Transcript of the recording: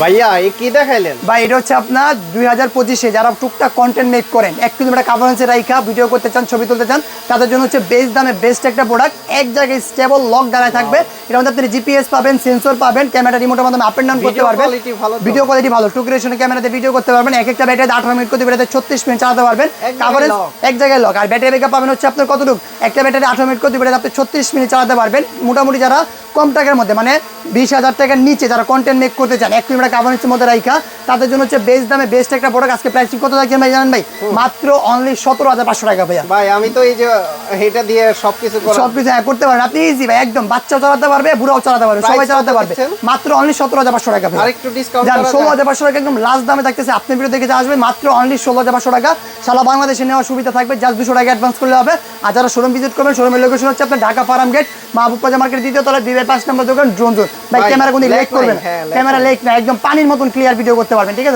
ভাইয়া এই কি দেখাইলেন? ভাই এটা হচ্ছে আপনার 2025-এ যারা টুকটাক কন্টেন্ট মেক করেন, 1 কিলোমিটার কাভারেন্সে রাইখা ভিডিও করতে চান, ছবি তুলতে চান, তাদের জন্য হচ্ছে বেস্ট দামে বেস্ট একটা প্রোডাক্ট। এক জায়গায় স্টেবল লক দাঁড়ায় থাকবে। এর মধ্যে আপনি জিপিএস পাবেন, সেন্সর পাবেন, ক্যামেরা রিমোটের মাধ্যমে আপ এন্ড ডাউন করতে পারবেন। ভিডিও কোয়ালিটি ভালো, টু রেশনে ক্যামেরাতে ভিডিও করতে পারবেন। এক একটা ব্যাটারি 18 মিনিট করতে ব্যাটারি 36 মিনিট চালাতে পারবেন। কাভারেজ এক জায়গায় লক। আর ব্যাটারি ব্যাকআপ পাবেন হচ্ছে আপনার কতটুকু, একটা ব্যাটারি 18 মিনিট করতে ব্যাটারি আপনি 36 মিনিট চালাতে পারবেন। মোটামুটি যারা কম টাকার মধ্যে মানে 20,000 টাকার নিচে যারা কন্টেন্ট মেক করতে চান 1 কিলোমিটার কাভারেজের মধ্যে রাইখা, তাদের জন্য হচ্ছে বেস্ট দামে বেস্ট একটা প্রোডাক্ট। আজকে প্রাইসিং কত থাকছে ভাই জানেন ভাই? মাত্র অনলি 17,500 টাকা ভাইয়া। ভাই আমি তো এই যে এটা দিয়ে সবকিছু করতে পারেন আপনি, ইজি ভাই, একদম বাচ্চাও চালাতে পারবে, বুড়াও চালাতে পারবে, সবাই চালাতে পারবে। মাত্র অনলি 17,500 টাকা ভাই। আরেকটু ডিসকাউন্ট জান 16,500 টাকা একদম লাস্ট দামে থাকতেছে। আপনি ভিডিও দেখে আসবে মাত্র অনলি 16,500 টাকা। সারা বাংলাদেশে নেওয়ার সুবিধা থাকবে, জাস্ট 200 টাকা অ্যাডভান্স করলে হবে। আর যারা শোরুম ভিজিট করবেন, শোরুমের লোকেশন হচ্ছে আপনার ঢাকা ফার্ম গেট, মাহবুব বাজার মার্কেট, দ্বিতীয় তলা, 5 নম্বর দোকান, ড্রোন জোন। ভাই ক্যামেরা কোনো লেক করবেন, ক্যামেরা লেক না, একদম পানির মতন ক্লিয়ার ভিডিও করতে পারবেন, ঠিক আছে।